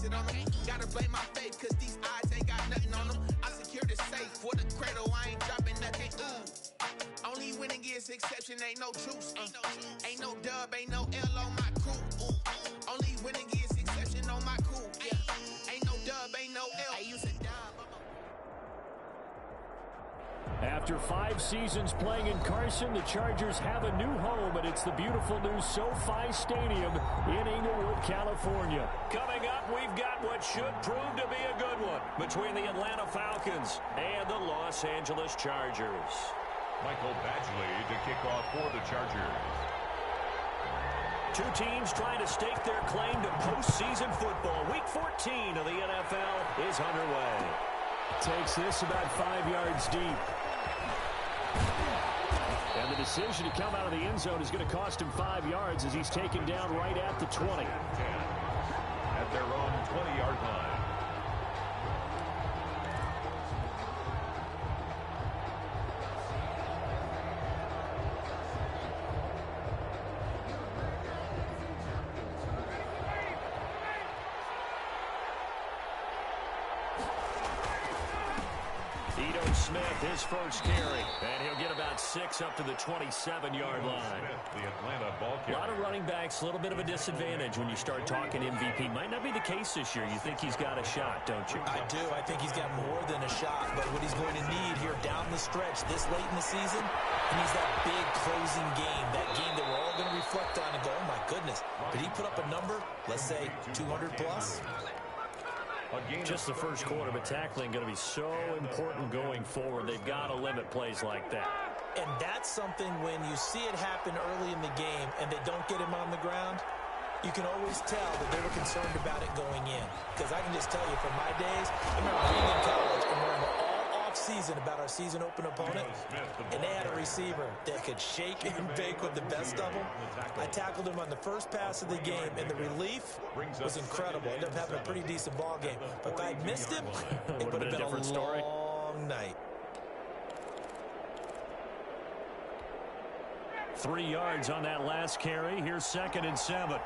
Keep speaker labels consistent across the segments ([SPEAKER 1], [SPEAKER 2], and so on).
[SPEAKER 1] it on them. Gotta blame my faith, cause these eyes ain't got nothing on them. I secure the safe for the cradle, I ain't dropping nothing. Only winning is exception, ain't no truce. Ain't no dub, ain't no L on my crew. Only winning is exception on my crew. Yeah. Ain't no dub, ain't no L. I use a dub.
[SPEAKER 2] After 5 seasons playing in Carson, the Chargers have a new home, and it's the beautiful new SoFi Stadium in Inglewood, California.
[SPEAKER 3] Coming up, we've got what should prove to be a good one between the Atlanta Falcons and the Los Angeles Chargers.
[SPEAKER 4] Michael Badgley to kick off for the Chargers.
[SPEAKER 3] Two teams trying to stake their claim to postseason football. Week 14 of the NFL is underway.
[SPEAKER 2] Takes this about 5 yards deep. And the decision to come out of the end zone is going to cost him 5 yards as he's taken down right at the 20.
[SPEAKER 4] At their own 20-yard line.
[SPEAKER 3] Smith, his first carry, and he'll get about 6 up to the 27-yard line.
[SPEAKER 4] The Atlanta ball carrier.
[SPEAKER 3] A lot of running backs, a little bit of a disadvantage when you start talking MVP. Might not be the case this year. You think he's got a shot, don't you?
[SPEAKER 5] I do. I think he's got more than a shot, but what he's going to need here down the stretch this late in the season, he needs that big closing game, that game that we're all going to reflect on and go, oh my goodness, did he put up a number, let's say 200 plus?
[SPEAKER 3] Just the first quarter, but tackling going to be so important going forward. They've got to limit plays like that.
[SPEAKER 5] And that's something when you see it happen early in the game and they don't get him on the ground, you can always tell that they were concerned about it going in. Because I can just tell you from my days, I remember being in college and learning all off-season about our season open opponent, and they had a receiver that could shake and bake with the best of them. I tackled him on the first pass of the game, and the relief was incredible. Ended up having a pretty decent ball game. But if I'd missed him, it would have been a long night.
[SPEAKER 3] 3 yards on that last carry. Here's 2nd and 7.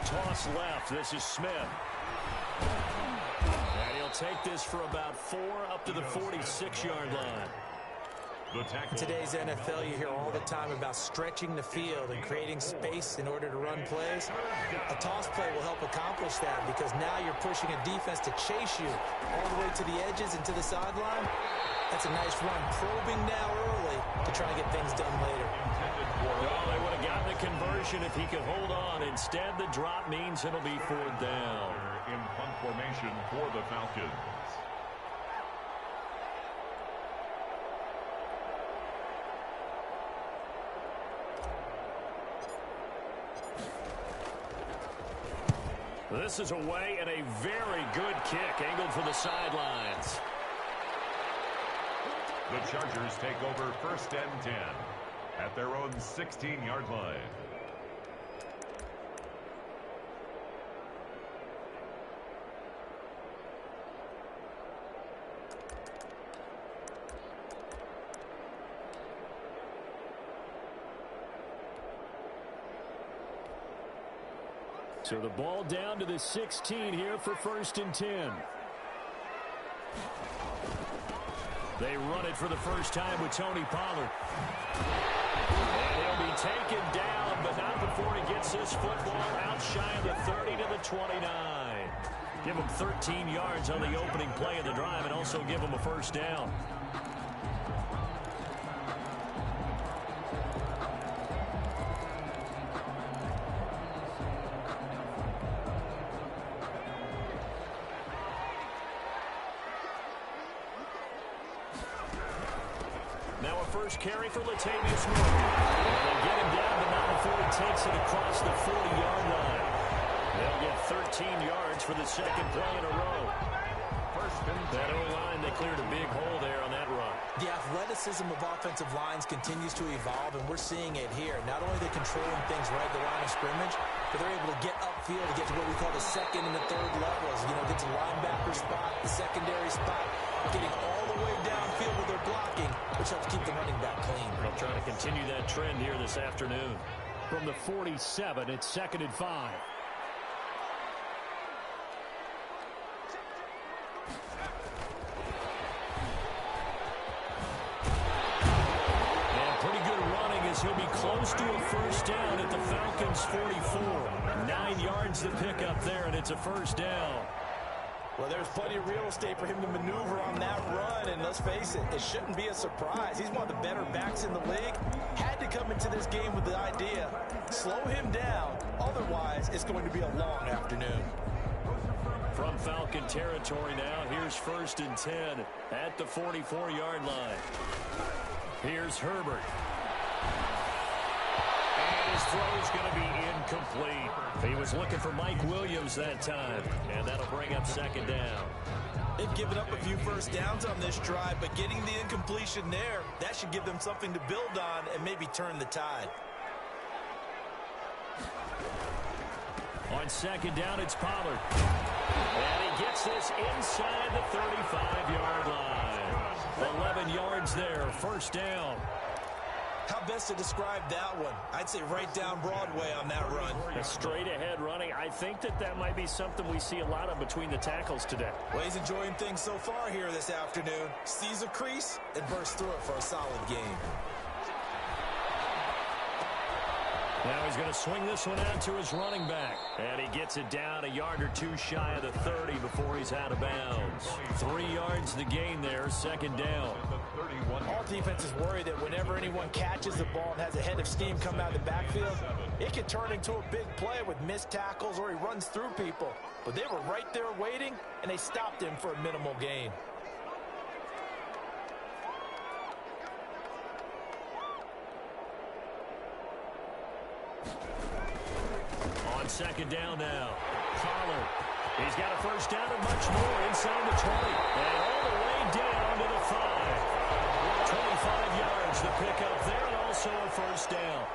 [SPEAKER 3] Toss left. This is Smith. And he'll take this for about 4 up to the 46-yard line.
[SPEAKER 5] In today's NFL, you hear all the time about stretching the field and creating space in order to run plays. A toss play will help accomplish that because now you're pushing a defense to chase you all the way to the edges and to the sideline. That's a nice run, probing now early to try to get things done later.
[SPEAKER 3] Well, they would have gotten the conversion if he could hold on. Instead, the drop means it'll be 4th down.
[SPEAKER 4] In punt formation for the Falcons.
[SPEAKER 3] This is away and a very good kick angled for the sidelines.
[SPEAKER 4] The Chargers take over 1st and 10 at their own 16-yard line.
[SPEAKER 2] So the ball down to the 16 here for 1st and 10. They run it for the first time with Tony Pollard. And he'll be taken down, but not before he gets this football out shy of the 30 to the 29. Give him 13 yards on the opening play of the drive and also give him a 1st down.
[SPEAKER 3] Now a first carry for Latavius Murray. They'll get him down, but not before he takes it across the 40-yard line. They'll get 13 yards for the 2nd play in a row. That O-line, they cleared a big hole there on that run.
[SPEAKER 5] The athleticism of offensive lines continues to evolve, and we're seeing it here. Not only are they controlling things right at the line of scrimmage, but they're able to get upfield to get to what we call the 2nd and the 3rd levels. You know, get to linebacker spot, the secondary spot, getting all the way downfield with their blocking, which helps keep the running back clean.
[SPEAKER 3] They'll try to continue that trend here this afternoon.
[SPEAKER 2] From the 47, it's 2nd and 5. he'll be close to a first down at the Falcons' 44. 9 yards to pick up there, and it's a first down.
[SPEAKER 5] Well, there's plenty of real estate for him to maneuver on that run, and let's face it, it shouldn't be a surprise. He's one of the better backs in the league. Had to come into this game with the idea, slow him down, otherwise it's going to be a long afternoon.
[SPEAKER 2] From Falcon territory now, here's 1st and 10 at the 44-yard line. Here's Herbert. And his throw's going to be incomplete. He was looking for Mike Williams that time, and that'll bring up 2nd down.
[SPEAKER 5] They've given up a few first downs on this drive, but getting the incompletion there, that should give them something to build on and maybe turn the tide.
[SPEAKER 2] On 2nd down, it's Pollard. And he gets this inside the 35-yard line. 11 yards there, 1st down.
[SPEAKER 5] How best to describe that one? I'd say right down Broadway on that run.
[SPEAKER 3] A straight-ahead running. I think that might be something we see a lot of between the tackles today.
[SPEAKER 5] Well, he's enjoying things so far here this afternoon. Sees a crease and bursts through it for a solid game.
[SPEAKER 2] Now he's going to swing this one out to his running back. And he gets it down a yard or two shy of the 30 before he's out of bounds. 3 yards to gain there, 2nd down.
[SPEAKER 5] All defenses worry that whenever anyone catches the ball and has a head of steam come out of the backfield, it can turn into a big play with missed tackles or he runs through people. But they were right there waiting, and they stopped him for a minimal gain.
[SPEAKER 2] On 2nd down now, Pollard. He's got a first down and much more inside the 20. And all the way down to the 5. 25 yards to pick up there, and also a first down.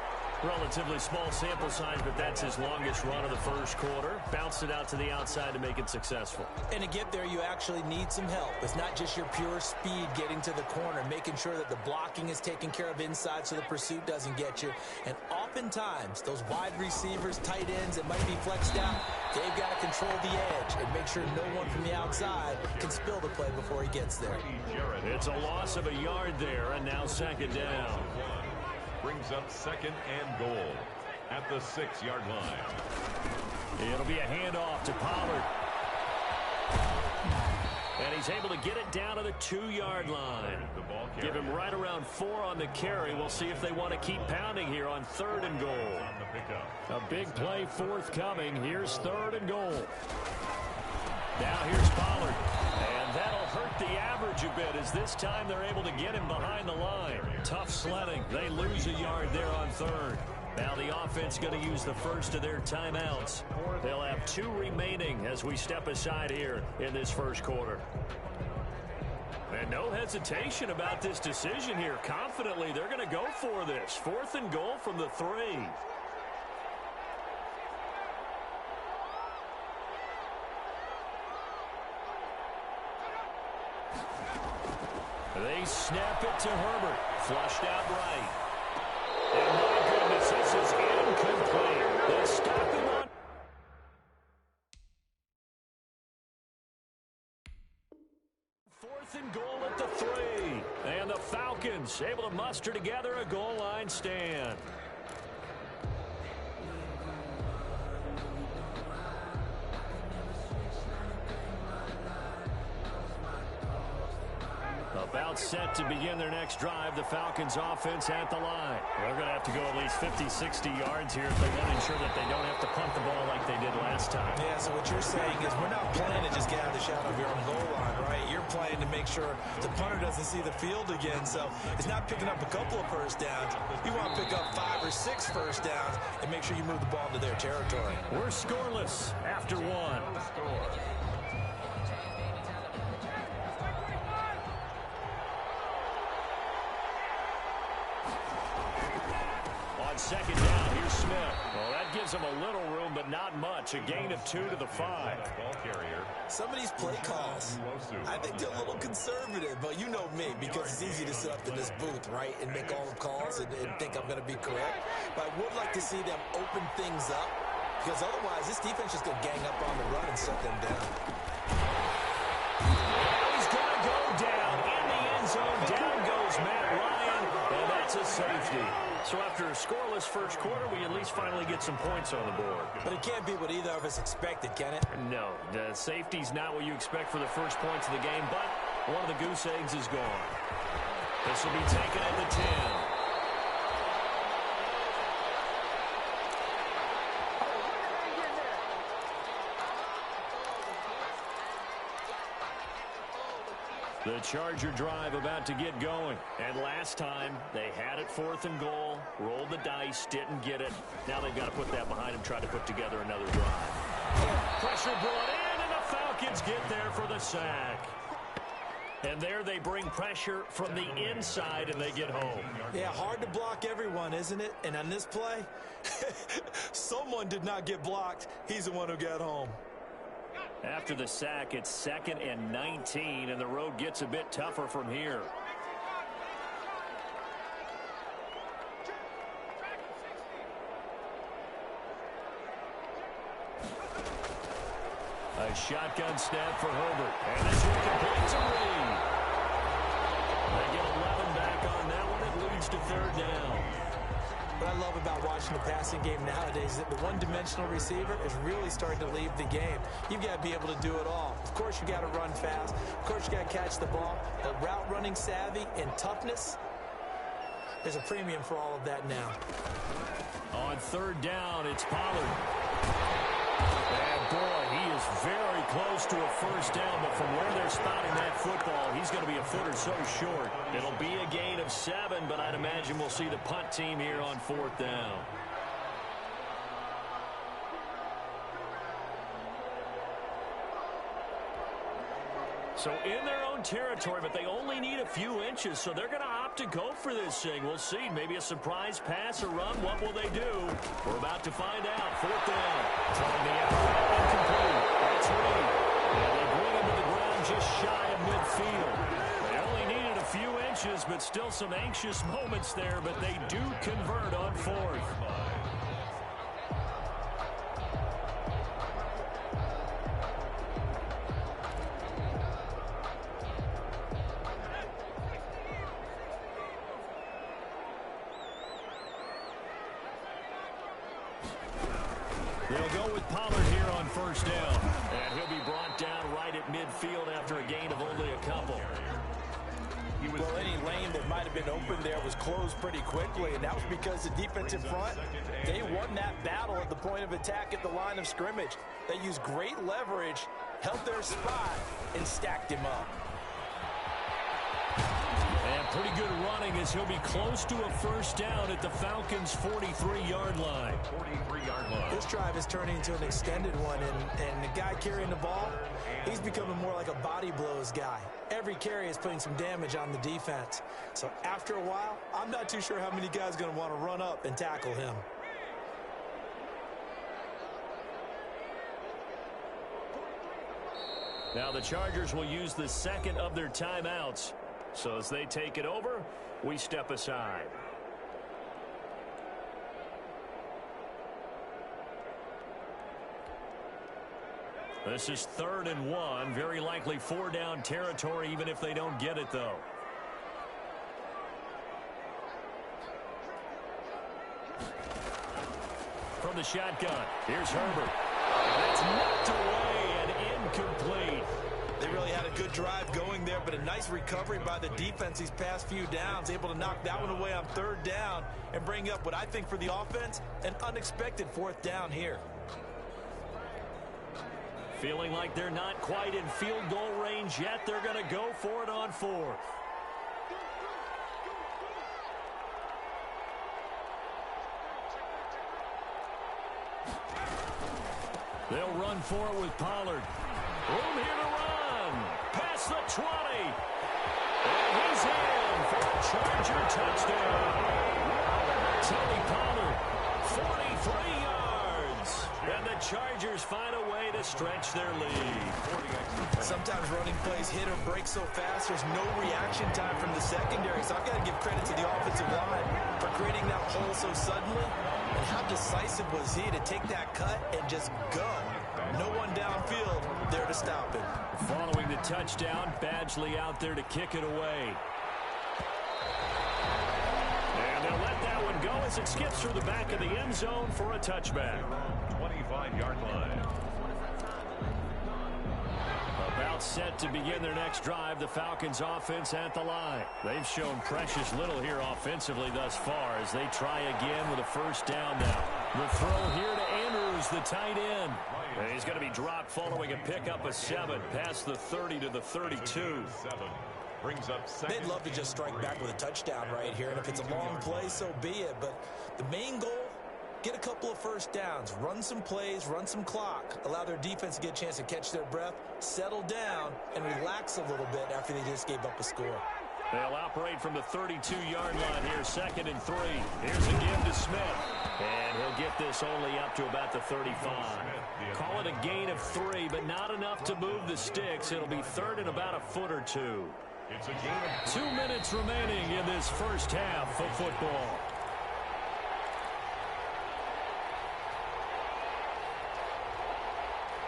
[SPEAKER 2] Relatively small sample size, but that's his longest run of the first quarter. Bounced it out to the outside to make it successful.
[SPEAKER 5] And to get there, you actually need some help. It's not just your pure speed getting to the corner, making sure that the blocking is taken care of inside so the pursuit doesn't get you. And oftentimes, those wide receivers, tight ends that might be flexed out, they've got to control the edge and make sure no one from the outside can spill the play before he gets there.
[SPEAKER 2] It's a loss of a yard there, and now 2nd down.
[SPEAKER 4] Brings up 2nd and goal at the 6-yard line.
[SPEAKER 2] It'll be a handoff to Pollard. And he's able to get it down to the 2-yard line. Give him right around 4 on the carry. We'll see if they want to keep pounding here on 3rd and goal. A big play forthcoming. Here's 3rd and goal. Now here's Pollard. And that'll hurt the average a bit as this time they're able to get him behind the line. Tough sledding. They lose a yard there on 3rd. Now the offense going to use the first of their timeouts. They'll have 2 remaining as we step aside here in this first quarter. And no hesitation about this decision here. Confidently, they're going to go for this. 4th and goal from the 3. They snap it to Herbert. Flushed out right. And my goodness, this is incomplete. They stop him on. 4th and goal at the 3. And the Falcons able to muster together a goal line stand. About set to begin their next drive. The Falcons offense at the line. They're going to have to go at least 50, 60 yards here if they want to ensure that they don't have to punt the ball like they did last time.
[SPEAKER 5] Yeah, so what you're saying is we're not playing to just get out of the shadow of your own goal line, right? You're playing to make sure the punter doesn't see the field again. So it's not picking up a couple of first downs. You want to pick up 5 or 6 first downs and make sure you move the ball into their territory.
[SPEAKER 2] We're scoreless after 1. On 2nd down, here's Smith. Well, that gives him a little room, but not much. A gain of 2 to the 5.
[SPEAKER 4] Ball carrier.
[SPEAKER 5] Some of these play calls, I think they're a little conservative, but you know me, because it's easy to sit up in this booth, right, and make all the calls and think I'm going to be correct. But I would like to see them open things up, because otherwise this defense is going to gang up on the run and shut them down.
[SPEAKER 2] He's going to go down in the end zone. Down goes Matt Ryan, and that's a safety. So after a scoreless first quarter, we at least finally get some points on the board.
[SPEAKER 5] But it can't be what either of us expected, can it?
[SPEAKER 2] No, the safety's not what you expect for the first points of the game, but one of the goose eggs is gone. This will be taken at the 10. The Charger drive about to get going. And last time, they had it 4th and goal, rolled the dice, didn't get it. Now they've got to put that behind them, try to put together another drive. Pressure brought in, and the Falcons get there for the sack. And there they bring pressure from the inside, and they get home.
[SPEAKER 5] Yeah, hard to block everyone, isn't it? And on this play, someone did not get blocked. He's the one who got home.
[SPEAKER 2] After the sack, it's 2nd and 19, and the road gets a bit tougher from here. A shotgun snap for Herbert, and this one completes a read. They get 11 back on that one. It leads to 3rd down.
[SPEAKER 5] What I love about watching the passing game nowadays is that the one-dimensional receiver is really starting to leave the game. You've got to be able to do it all. Of course, you got to run fast. Of course, you got to catch the ball. But route running savvy and toughness, there's a premium for all of that now.
[SPEAKER 2] On 3rd down, it's Pollard. And boy, he is very close to a first down, but from where they're spotting that football, he's going to be a foot or so short. It'll be a gain of 7, but I'd imagine we'll see the punt team here on 4th down. So in their own territory, but they only need a few inches, so they're going to opt to go for this thing. We'll see. Maybe a surprise pass or run. What will they do? We're about to find out. 4th down. Throwing the out. Incomplete. That's Reed. And they bring him to the ground just shy of midfield. They only needed a few inches, but still some anxious moments there, but they do convert on 4th. They'll go with Pollard here on 1st down. And he'll be brought down right at midfield after a gain of only a couple.
[SPEAKER 5] Well, any lane that might have been open there was closed pretty quickly, and that was because the defensive front, they won that battle at the point of attack at the line of scrimmage. They used great leverage, held their spot, and stacked him up.
[SPEAKER 2] And pretty good running as he'll be close to a first down at the Falcons' 43-yard line.
[SPEAKER 4] 43-yard line.
[SPEAKER 5] This drive is turning into an extended one, and the guy carrying the ball, he's becoming more like a body blows guy. Every carry is putting some damage on the defense. So after a while, I'm not too sure how many guys are going to want to run up and tackle him.
[SPEAKER 2] Now the Chargers will use the 2nd of their timeouts. So as they take it over, we step aside. This is 3rd and 1. Very likely 4-down territory, even if they don't get it, though. From the shotgun, here's Herbert. That's knocked away and incomplete.
[SPEAKER 5] They really had a good drive going there, but a nice recovery by the defense these past few downs, able to knock that one away on 3rd down and bring up what I think for the offense, an unexpected 4th down here.
[SPEAKER 2] Feeling like they're not quite in field goal range yet. They're going to go for it on 4th. They'll run for it with Pollard. Room here to run. Past the 20. And he's in for a Charger touchdown. Tony Pollard, 43 yards. And the Chargers find a way to stretch their lead.
[SPEAKER 5] Sometimes running plays hit or break so fast, there's no reaction time from the secondary. So I've got to give credit to the offensive line for creating that hole so suddenly. And how decisive was he to take that cut and just go? No one downfield there to stop him.
[SPEAKER 2] Following the touchdown, Badgley out there to kick it away. And they'll let that one go as it skips through the back of the end zone for a touchback.
[SPEAKER 4] 25-yard line.
[SPEAKER 2] About set to begin their next drive, the Falcons offense at the line. They've shown precious little here offensively thus far as they try again with a first down now. The throw here to Andrews, the tight end. And he's going to be dropped following a pickup of 7 past the 30 to the 32.
[SPEAKER 4] Brings up
[SPEAKER 5] They'd love to just strike back with a touchdown right here, and if it's a long play, so be it. But the main goal, get a couple of first downs, run some plays, run some clock, allow their defense to get a chance to catch their breath, settle down, and relax a little bit after they just gave up a score.
[SPEAKER 2] They'll operate from the 32-yard line here, 2nd and 3. Here's a give to Smith, and he'll get this only up to about the 35. Call it a gain of 3, but not enough to move the sticks. It'll be 3rd and about a foot or 2.
[SPEAKER 4] It's a gain of
[SPEAKER 2] 2 minutes remaining in this first half of football.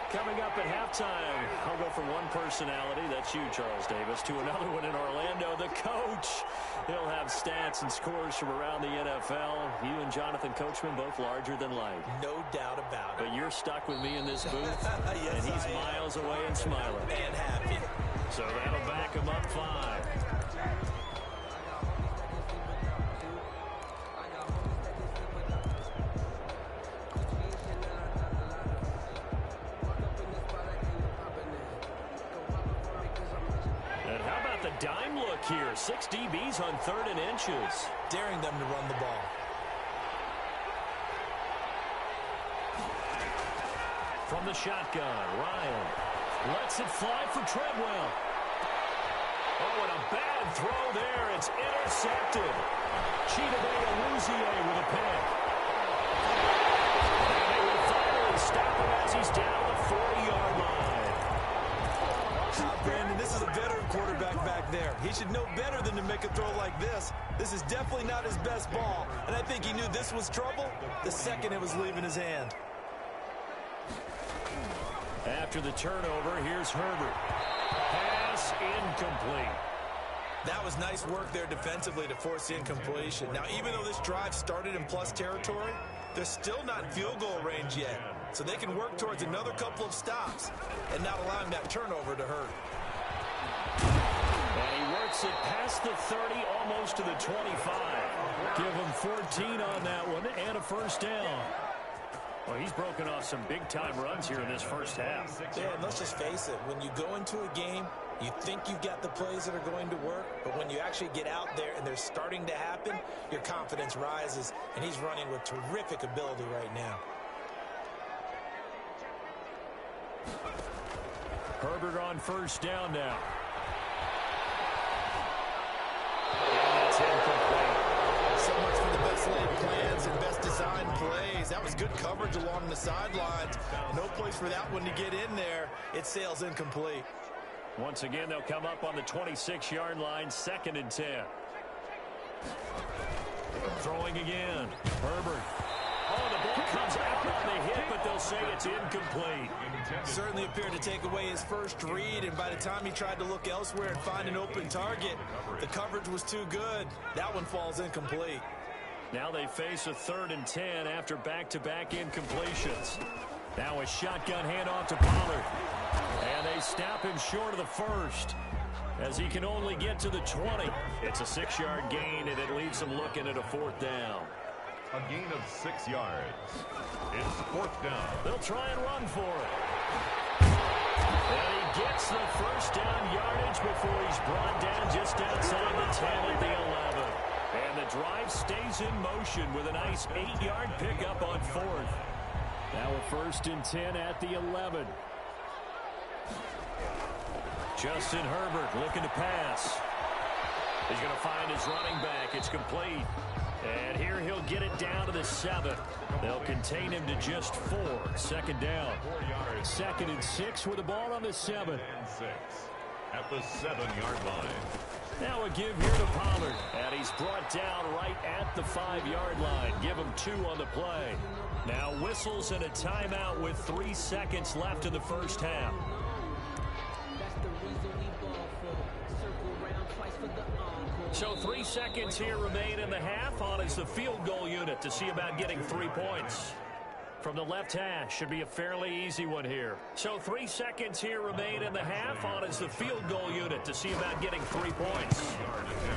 [SPEAKER 2] Coming up at halftime, I'll go from one personality, that's you, Charles Davis, to another one in Orlando, the coach. He'll have stats and scores from around the NFL. You and Jonathan Coachman both larger than life.
[SPEAKER 5] No doubt about it.
[SPEAKER 2] But you're stuck with me in this booth,
[SPEAKER 5] Yes,
[SPEAKER 2] and he's
[SPEAKER 5] I am.
[SPEAKER 2] miles away and smiling.
[SPEAKER 5] And happy.
[SPEAKER 2] So that'll back him up 5. And how about the dime look here? 6 DBs on 3rd and inches.
[SPEAKER 5] Daring them to run the ball.
[SPEAKER 2] From the shotgun, Ryan lets it fly for Treadwell. Oh, and a bad throw there. It's intercepted. Chidobe Awuzie with a pick. And they will finally stop him as he's down the 40-yard line.
[SPEAKER 5] Brandon, this is a veteran quarterback back there. He should know better than to make a throw like this. This is definitely not his best ball, and I think he knew this was trouble the second it was leaving his hand.
[SPEAKER 2] After the turnover, here's Herbert. Pass incomplete.
[SPEAKER 5] That was nice work there defensively to force the incompletion. Now, even though this drive started in plus territory, they're still not in field goal range yet. So they can work towards another couple of stops and not allowing that turnover to hurt.
[SPEAKER 2] And he works it past the 30, almost to the 25. Give him 14 on that one and a first down. Well, he's broken off some big-time runs here in this first half.
[SPEAKER 5] Yeah, and let's just face it. When you go into a game, you think you've got the plays that are going to work, but when you actually get out there and they're starting to happen, your confidence rises, and he's running with terrific ability right now.
[SPEAKER 2] Herbert on first down now. And that's incomplete.
[SPEAKER 5] So much for the best laid plans and best designed plays. That was good coverage along the sidelines. No place for that one to get in there. It sails incomplete.
[SPEAKER 2] Once again, they'll come up on the 26-yard line, 2nd and 10. Throwing again. Herbert. Oh, the ball comes out on the hit, but they'll say it's incomplete.
[SPEAKER 5] Certainly appeared to take away his first read, and by the time he tried to look elsewhere and find an open target, the coverage was too good. That one falls incomplete.
[SPEAKER 2] Now they face a 3rd and 10 after back-to-back incompletions. Now a shotgun handoff to Pollard. And they stop him short of the first as he can only get to the 20. It's a 6-yard gain, and it leaves him looking at a 4th down.
[SPEAKER 4] a gain of 6 yards. It's 4th down.
[SPEAKER 2] They'll try and run for it. And he gets the first down yardage before he's brought down just outside the 10 at the 11. And the drive stays in motion with a nice 8-yard pickup on 4th. Now a 1st and 10 at the 11. Justin Herbert looking to pass. He's going to find his running back. It's complete. And here he'll get it down to the 7. They'll contain him to just 4. 2nd down. 2nd and 6 with the ball on the 7.
[SPEAKER 4] And 6 at the 7-yard line.
[SPEAKER 2] Now a give here to Pollard. And he's brought down right at the 5-yard line. Give him 2 on the play. Now whistles and a timeout with 3 seconds left in the first half. So 3 seconds here remain in the half. On is the field goal unit to see about getting 3 points. From the left hash, should be a fairly easy one here. So 3 seconds here remain in the half. On is the field goal unit to see about getting 3 points.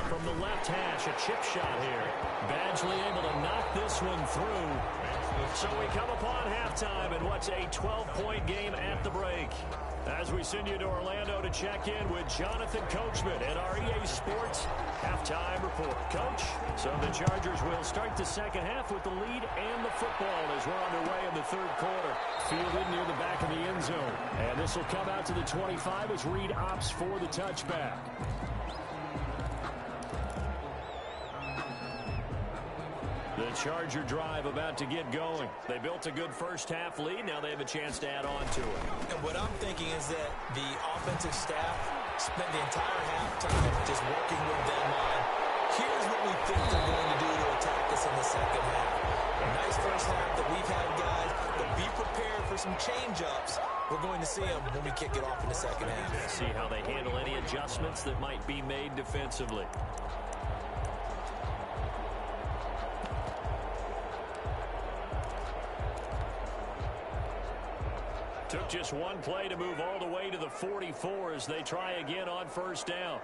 [SPEAKER 2] From the left hash, a chip shot here. Badgley able to knock this one through. So we come upon halftime in what's a 12-point game at the break. As we send you to Orlando to check in with Jonathan Coachman at our EA Sports Halftime Report. Coach, so the Chargers will start the second half with the lead and the football as we're underway in the third quarter. Fielded near the back of the end zone. And this will come out to the 25 as Reed opts for the touchback. The Charger drive about to get going. They built a good first half lead. Now they have a chance to add on to it.
[SPEAKER 5] And what I'm thinking is that the offensive staff spent the entire halftime just working with them on, here's what we think they're going to do to attack us in the second half. A nice first half that we've had, guys, but be prepared for some change-ups. We're going to see them when we kick it off in the second half.
[SPEAKER 2] See how they handle any adjustments that might be made defensively. Took just one play to move all the way to the 44 as they try again on first down.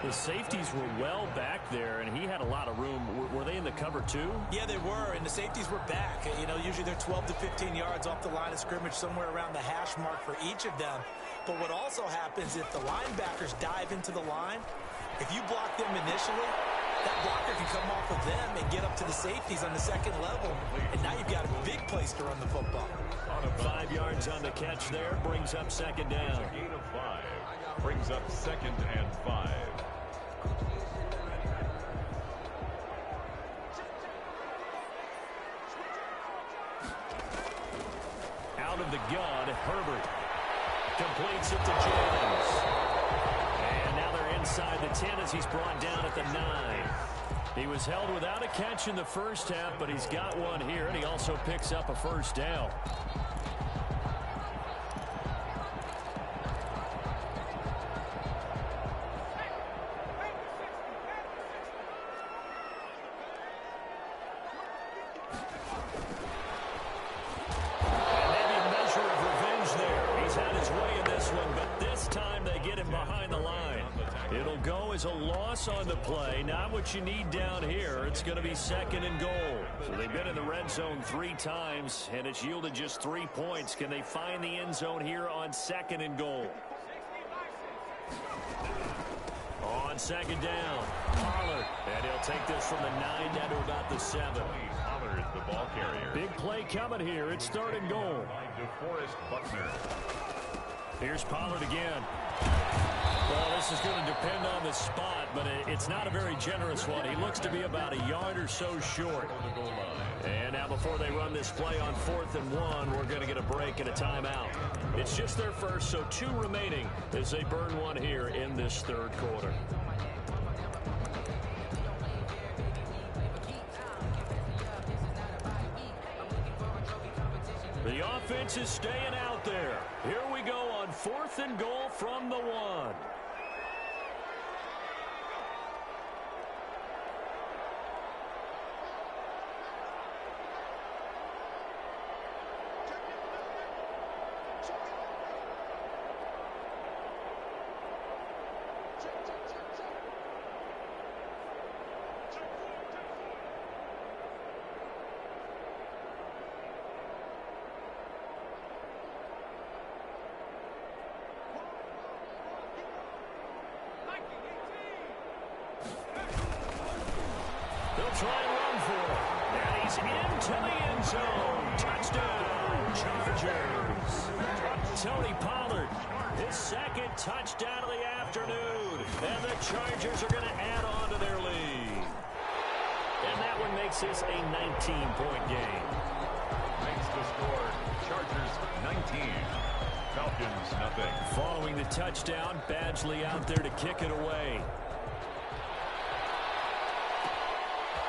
[SPEAKER 2] The safeties were well back there, and he had a lot of room. Were they in the cover too?
[SPEAKER 5] Yeah, they were, and the safeties were back. You know, usually they're 12 to 15 yards off the line of scrimmage, somewhere around the hash mark for each of them. But what also happens if the linebackers dive into the line, if you block them initially, that blocker can come off of them and get up to the safeties on the second level, and now you've got a big place to run the football.
[SPEAKER 2] 5 yards on the catch there, brings up second down.
[SPEAKER 4] Gain of 5 brings up 2nd and 5.
[SPEAKER 2] Out of the gun, Herbert completes it to James. And now they're inside the 10 as he's brought down at the 9. He was held without a catch in the first half, but he's got one here, and he also picks up a first down. A loss on the play, not what you need down here. It's going to be 2nd and goal. So they've been in the red zone 3 times, and it's yielded just 3 points. Can they find the end zone here on 2nd and goal? On 2nd down, Pollard, and he'll take this from the 9 down to about the 7.
[SPEAKER 4] Pollard, the ball carrier.
[SPEAKER 2] Big play coming here. It's 3rd and goal.
[SPEAKER 4] DeForest Buckner.
[SPEAKER 2] Here's Pollard again. Well, this is going to depend on the spot, but it's not a very generous one. He looks to be about a yard or so short. And now before they run this play on 4th and 1, we're going to get a break and a timeout. It's just their first, so 2 remaining as they burn one here in this third quarter. The offense is staying out there. Here we go on 4th and goal from the 1. Try and run for it. And he He's into the end zone. Touchdown, Chargers. Tony Pollard, his second touchdown of the afternoon. And the Chargers are going to add on to their lead. And that one makes this a 19-point game.
[SPEAKER 4] Makes the score Chargers 19. Falcons nothing.
[SPEAKER 2] Following the touchdown, Badgley out there to kick it away.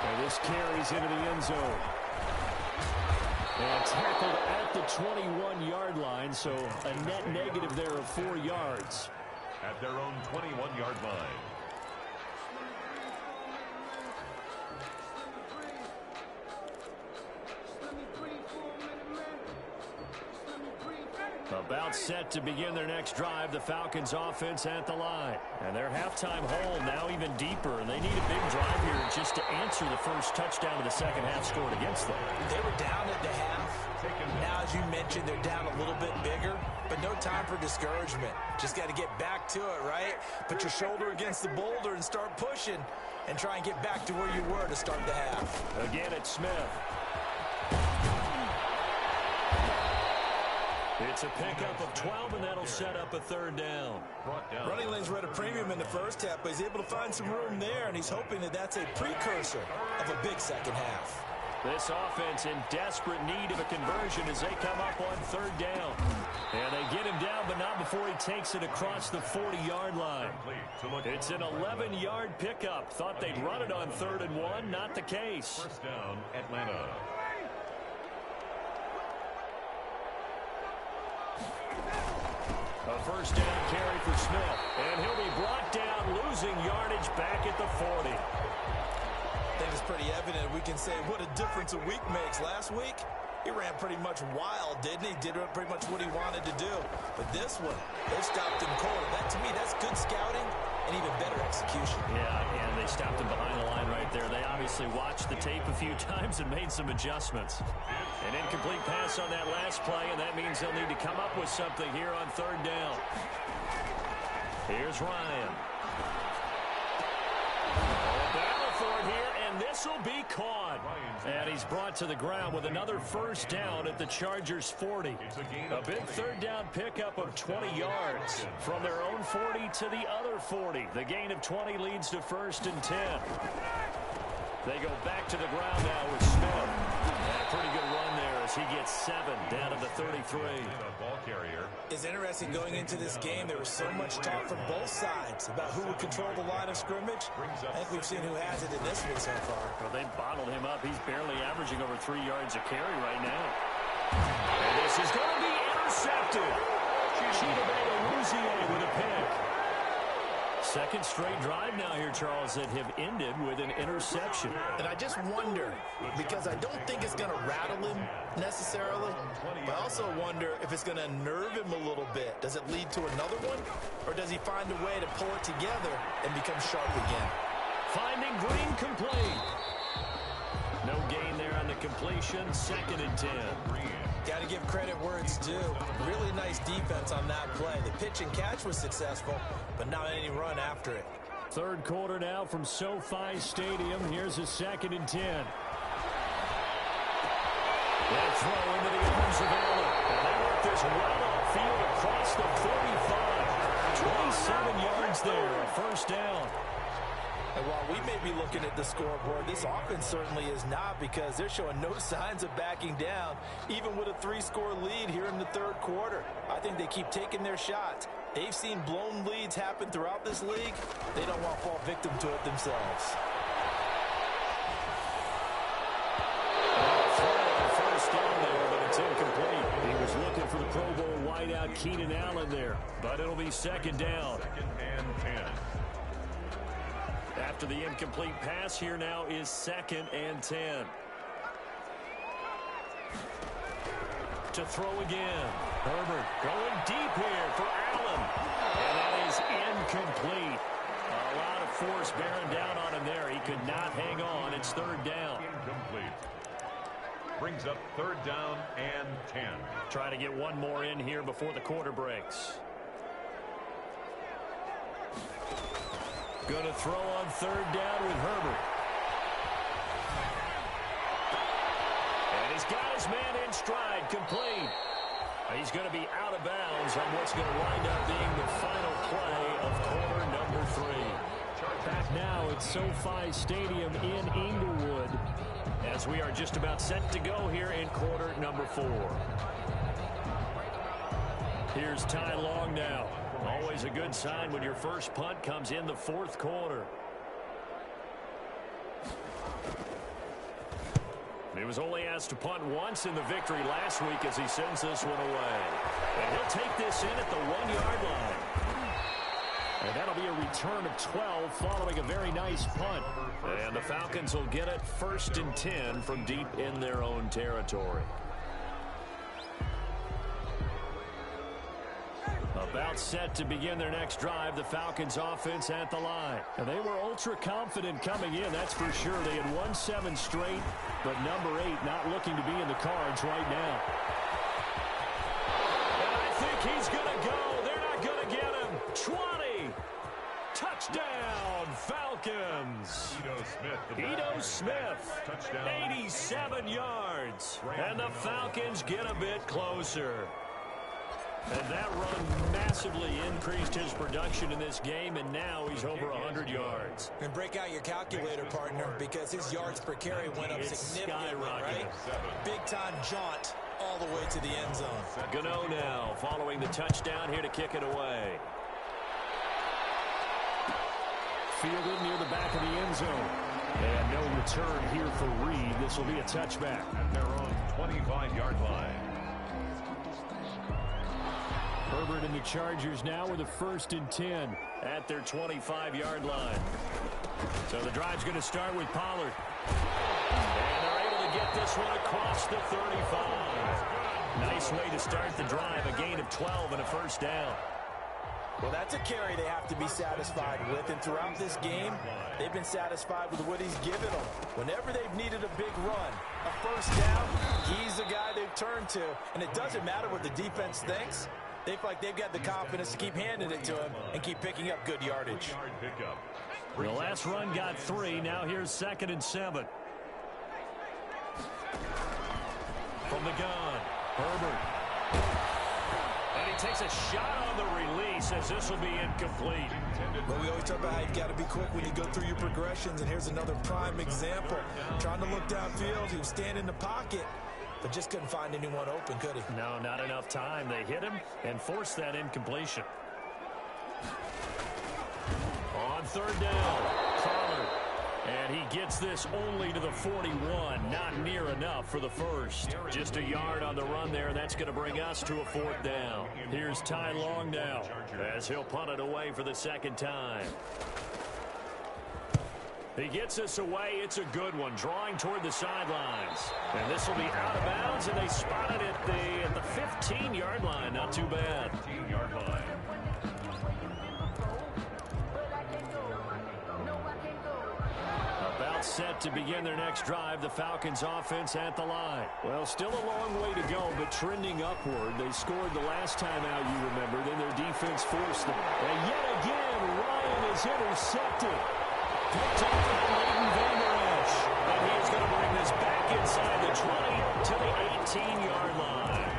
[SPEAKER 2] And this carries into the end zone. And tackled at the 21-yard line, so a net negative there of 4 yards.
[SPEAKER 4] At their own 21-yard line.
[SPEAKER 2] About set to begin their next drive, the Falcons offense at the line. And their halftime hole now even deeper, and they need a big drive here just to answer the first touchdown of the second half scored against them.
[SPEAKER 5] They were down at the half. Now, as you mentioned, they're down a little bit bigger, but no time for discouragement. Just got to get back to it, right? Put your shoulder against the boulder and start pushing and try and get back to where you were to start the half.
[SPEAKER 2] Again, it's Smith. It's a pickup of 12, and that'll set up a third down.
[SPEAKER 5] Running lanes were at a premium in the first half, but he's able to find some room there, and he's hoping that that's a precursor of a big second half.
[SPEAKER 2] This offense in desperate need of a conversion as they come up on third down. And they get him down, but not before he takes it across the 40-yard line. It's an 11-yard pickup. Thought they'd run it on 3rd and 1. Not the case.
[SPEAKER 4] First down, Atlanta.
[SPEAKER 2] A first down carry for Smith. And he'll be brought down, losing yardage back at the 40.
[SPEAKER 5] I think it's pretty evident. We can say what a difference a week makes. Last week, he ran pretty much wild, didn't he? Did pretty much what he wanted to do. But this one, they stopped him cold. That, to me, that's good scouting and even better execution.
[SPEAKER 2] Yeah, and they stopped him behind the line right there. They obviously watched the tape a few times and made some adjustments. An incomplete pass on that last play, and that means they'll need to come up with something here on third down. Here's Ryan. Battle for it here, and this will be caught. And he's brought to the ground with another first down at the Chargers' 40. A big third down pickup of 20 yards from their own 40 to the other 40. The gain of 20 leads to 1st and 10. They go back to the ground now with Smith. And a pretty good run there as he gets 7 down to the 33.
[SPEAKER 5] It's interesting going into this game. There was so much talk from both sides about who would control the line of scrimmage. I think we've seen who has it in this one so far.
[SPEAKER 2] Well, they bottled him up. He's barely averaging over 3 yards a carry right now. And this is going to be intercepted. Chidobe with a pick. Second straight drive now here, Charles, that have ended with an interception.
[SPEAKER 5] And I just wonder, because I don't think it's going to rattle him necessarily, but I also wonder if it's going to nerve him a little bit. Does it lead to another one, or does he find a way to pull it together and become sharp again?
[SPEAKER 2] Finding Green complete. No gain there on the completion. 2nd and 10.
[SPEAKER 5] Got to give credit where it's due. Really nice defense on that play. The pitch and catch was successful, but not any run after it.
[SPEAKER 2] Third quarter now from SoFi Stadium. Here's a 2nd and 10. That throw into the arms of Allen. And they work this well upfield across the 45. 27 yards there. A first down.
[SPEAKER 5] And while we may be looking at the scoreboard, this offense certainly is not, because they're showing no signs of backing down, even with a 3-score lead here in the third quarter. I think they keep taking their shots. They've seen blown leads happen throughout this league. They don't want to fall victim to it themselves.
[SPEAKER 2] First down there, but it's incomplete. He was looking for the Pro Bowl wideout Keenan Allen there, but it'll be 2nd down.
[SPEAKER 4] 2nd and 10.
[SPEAKER 2] After the incomplete pass, here now is 2nd and 10. To throw again. Herbert going deep here for Allen. And that is incomplete. A lot of force bearing down on him there. He could not hang on. It's 3rd down.
[SPEAKER 4] Incomplete. Brings up 3rd down and 10.
[SPEAKER 2] Trying to get one more in here before the quarter breaks. Going to throw on 3rd down with Herbert. got his man in stride, complete. He's going to be out of bounds on what's going to wind up being the final play of quarter number 3.
[SPEAKER 3] Back now at SoFi Stadium in Inglewood,
[SPEAKER 2] as we are just about set to go here in quarter number 4. Here's Ty Long now. Always a good sign when your first punt comes in the 4th quarter. He was only asked to punt once in the victory last week as he sends this one away. And he'll take this in at the 1-yard line. And that'll be a return of 12 following a very nice punt. And the Falcons will get it 1st and 10 from deep in their own territory. About set to begin their next drive, the Falcons offense at the line. And they were ultra confident coming in, that's for sure. They had won 7 straight, but number 8 not looking to be in the cards right now. And I think he's going to go. They're not going to get him. 20. Touchdown, Falcons. Ito Smith, touchdown. 87 yards. And the Falcons get a bit closer. And that run massively increased his production in this game, and now he's over 100 yards.
[SPEAKER 5] And break out your calculator, partner, because his yards per carry went up significantly, right? Big-time jaunt all the way to the end zone.
[SPEAKER 2] Gano now following the touchdown here to kick it away.
[SPEAKER 3] fielded near the back of the end zone. And no return here for Reed. This will be a touchback.
[SPEAKER 4] At their own 25-yard line.
[SPEAKER 3] Herbert and the Chargers now with a 1st and 10
[SPEAKER 2] at their 25-yard line. So the drive's going to start with Pollard. And they're able to get this one across the 35. Nice way to start the drive. A gain of 12 and a 1st down.
[SPEAKER 5] Well, that's a carry they have to be satisfied with. And throughout this game, they've been satisfied with what he's given them. Whenever they've needed a big run, a 1st down, he's the guy they've turned to. And it doesn't matter what the defense thinks. They feel like they've got the confidence to keep handing it to him and keep picking up good yardage.
[SPEAKER 2] The last run got 3. Now here's 2nd and 7. From the gun, Herbert. And he takes a shot on the release as this will be incomplete.
[SPEAKER 5] But we always talk about how you've got to be quick when you go through your progressions. And here's another prime example. Trying to look downfield. He was standing in the pocket, but just couldn't find anyone open, could he?
[SPEAKER 2] No, not enough time. They hit him and forced that incompletion. On 3rd down, Pollard. And he gets this only to the 41. Not near enough for the 1st. Just a yard on the run there. That's going to bring us to a 4th down. Here's Ty Long now as he'll punt it away for the 2nd time. He gets us away. It's a good one. Drawing toward the sidelines. And this will be out of bounds, and they spot it at the 15-yard line. Not too bad.
[SPEAKER 4] 15-yard line.
[SPEAKER 2] About set to begin their next drive. The Falcons offense at the line. Well, still a long way to go, but trending upward. They scored the last time out, you remember. Then their defense forced them. And yet again, Ryan is intercepted. Picked up by Leighton Vander Esch. And he's going to bring this back inside the 20 to the 18-yard line.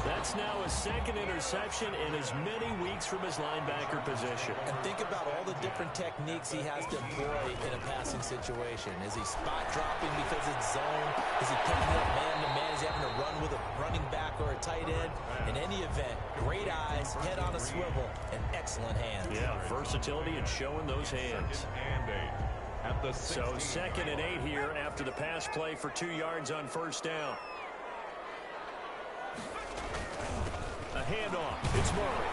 [SPEAKER 2] That's now a 2nd interception in as many weeks from his linebacker position.
[SPEAKER 5] And think about all the different techniques he has to employ in a passing situation. Is he spot dropping because it's zone? Is he picking up man-to-man? Is he having to run with a running back or a tight end? In any event, great eyes, head on a swivel, and excellent hands.
[SPEAKER 2] Yeah, versatility and showing those hands. So 2nd and 8 here after the pass play for 2 yards on 1st down. A handoff. It's Murray.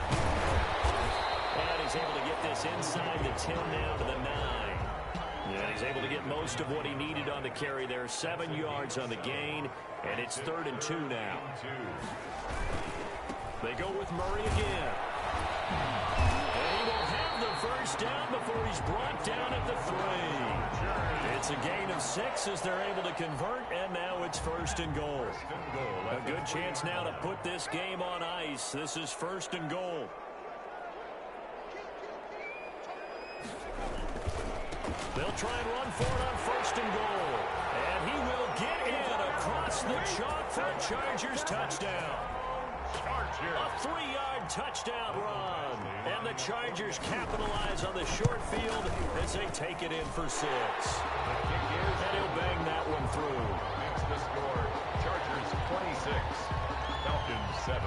[SPEAKER 2] And he's able to get this inside the 10 now to the 9. And he's able to get most of what he needed on the carry there. 7 yards on the gain. And it's 3rd and 2 now. They go with Murray again. And he will have the 1st down before he's brought down at the 3. It's a gain of 6 as they're able to convert, and now it's 1st and goal. A good chance now to put this game on ice. This is 1st and goal. They'll try and run for it on 1st and goal. And he will get in across the chalk for a Chargers touchdown. A 3-yard touchdown run. And the Chargers capitalize on the short field as they take it in for 6. And he'll bang that one through.
[SPEAKER 4] Makes the score Chargers 26, Falcons 7.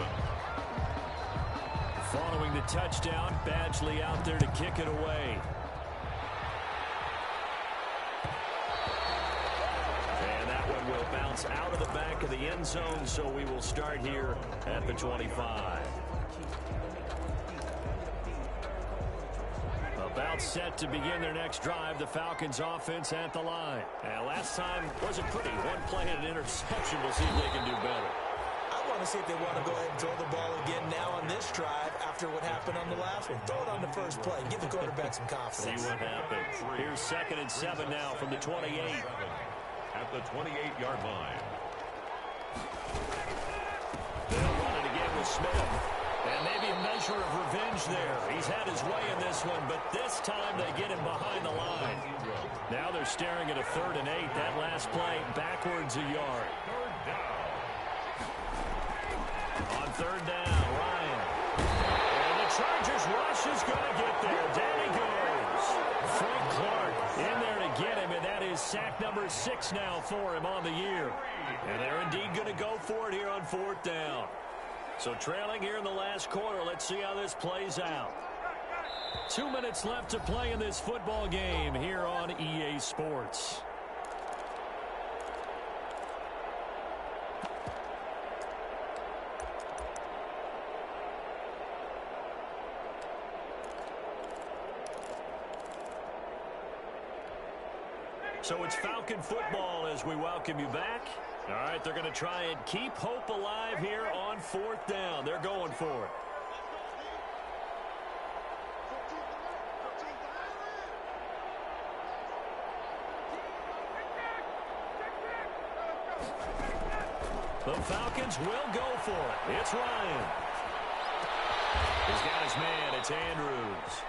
[SPEAKER 2] Following the touchdown, Badgley out there to kick it away. And that one will bounce out of the back of the end zone, so we will start here at the 25. About set to begin their next drive, the Falcons offense at the line. And last time wasn't pretty. One play and an interception. We'll see if they can do better.
[SPEAKER 5] I want to see if they want to go ahead and throw the ball again now on this drive after what happened on the last one. Throw it on the first play. Give the quarterback some confidence.
[SPEAKER 2] See what happens. Here's 2nd and 7 now from the 28.
[SPEAKER 4] At the 28-yard line.
[SPEAKER 2] They'll run it again with Smith. And maybe a measure of revenge there. He's had his way in this one, but this time they get him behind the line. Now they're staring at a 3rd and 8. That last play backwards a yard. On 3rd down, Ryan. And the Chargers rush is going to get there. Down he goes. Frank Clark in there to get him, and that is sack number 6 now for him on the year. And they're indeed going to go for it here on 4th down. So trailing here in the last quarter, let's see how this plays out. 2 minutes left to play in this football game here on EA Sports. So it's Falcon football as we welcome you back. All right, they're going to try and keep hope alive here on 4th down. They're going for it. The Falcons will go for it. It's Ryan. He's got his man. It's Andrews.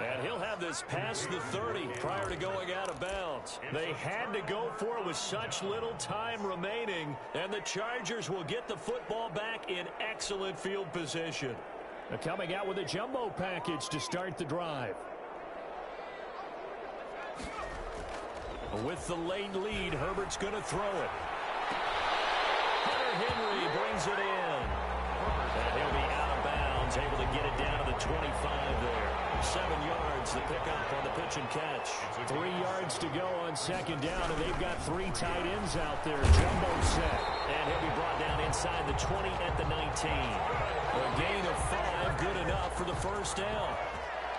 [SPEAKER 2] And he'll have this past the 30 prior to going out of bounds. They had to go for it with such little time remaining, and the Chargers will get the football back in excellent field position. They're coming out with a jumbo package to start the drive. With the late lead, Herbert's going to throw it. Hunter Henry brings it in. And he'll be out of bounds, able to get it down to the 25 there. 7 yards, the pickup on the pitch and catch. 3 yards to go on 2nd down, and they've got 3 tight ends out there. Jumbo set. And he'll be brought down inside the 20 at the 19. A gain of 5, good enough for the 1st down.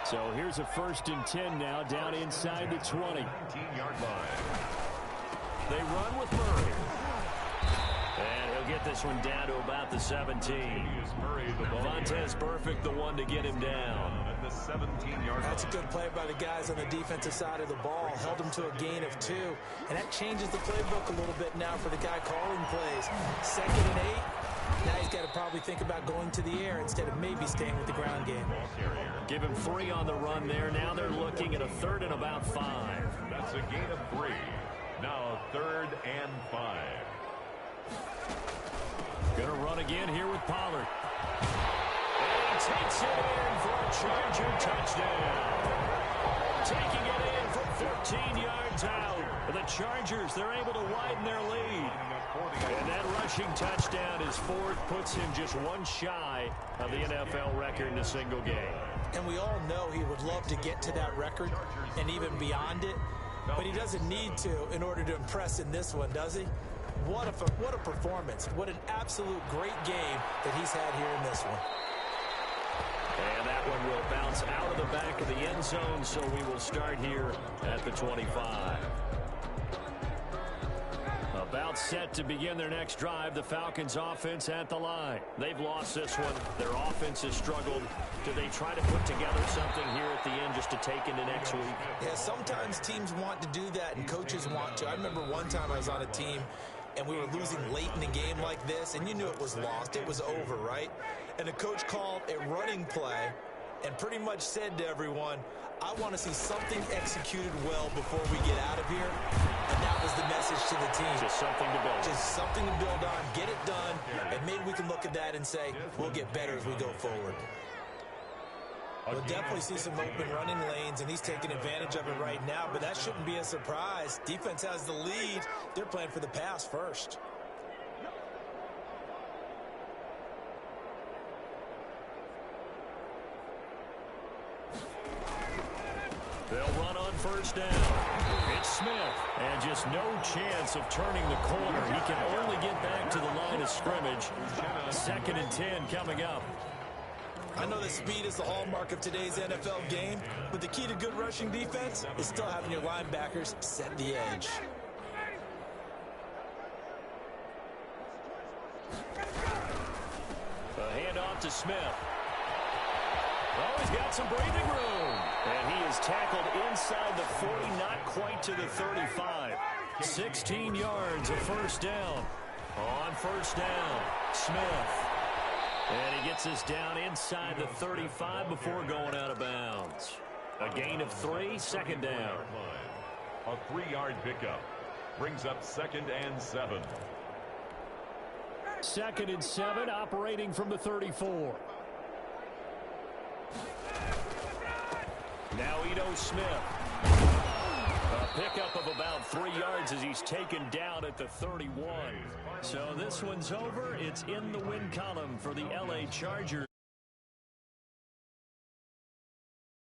[SPEAKER 2] So here's a 1st and 10 now, down inside the 20.
[SPEAKER 4] 19-yard line.
[SPEAKER 2] They run with Murray. And he'll get this one down to about the 17. Vontez Perfect, the one to get him down.
[SPEAKER 4] At the 17-yard line.
[SPEAKER 5] That's a good play by the guys on the defensive side of the ball. Held him to a gain of 2. And that changes the playbook a little bit now for the guy calling plays. 2nd and 8. Now he's got to probably think about going to the air instead of maybe staying with the ground game.
[SPEAKER 2] Give him 3 on the run there. Now they're looking at a 3rd and about 5.
[SPEAKER 4] That's a gain of 3. Now 3rd and 5.
[SPEAKER 2] Going to run again here with Pollard. And he takes it in for a Charger touchdown. Taking it in from 14 yards out. The Chargers, they're able to widen their lead. And that rushing touchdown is 4th, puts him just 1 shy of the NFL record in a single game.
[SPEAKER 5] And we all know he would love to get to that record and even beyond it. But he doesn't need to in order to impress in this one, does he? What a performance. What an absolute great game that he's had here in this one.
[SPEAKER 2] And that one will bounce out of the back of the end zone, so we will start here at the 25. About set to begin their next drive, the Falcons offense at the line. They've lost this one. Their offense has struggled. Do they try to put together something here at the end just to take into next week?
[SPEAKER 5] Yeah, sometimes teams want to do that and coaches want to. I remember one time I was on a team and we were losing late in the game like this, and you knew it was lost. It was over, right? And the coach called a running play and pretty much said to everyone, I want to see something executed well before we get out of here. And that was the message to the team.
[SPEAKER 2] Just something to build.
[SPEAKER 5] Just something to build on, get it done, and maybe we can look at that and say, we'll get better as we go forward. We'll definitely see some open running lanes, and he's taking advantage of it right now, but that shouldn't be a surprise. Defense has the lead. They're playing for the pass first.
[SPEAKER 2] They'll run on first down. It's Smith. And just no chance of turning the corner. He can only get back to the line of scrimmage. 2nd and 10 coming up.
[SPEAKER 5] I know that speed is the hallmark of today's NFL game, but the key to good rushing defense is still having your linebackers set the edge.
[SPEAKER 2] A handoff to Smith. Oh, he's got some breathing room. And he is tackled inside the 40, not quite to the 35. 16 yards, a first down. On first down, Smith. And he gets us down inside the 35 before going out of bounds. A gain of 3, 2nd down.
[SPEAKER 4] A 3-yard pickup brings up 2nd and 7.
[SPEAKER 2] 2nd and 7, operating from the 34. Now Ito Smith. A pickup of about 3 yards as he's taken down at the 31. So this one's over. It's in the win column for the LA Chargers.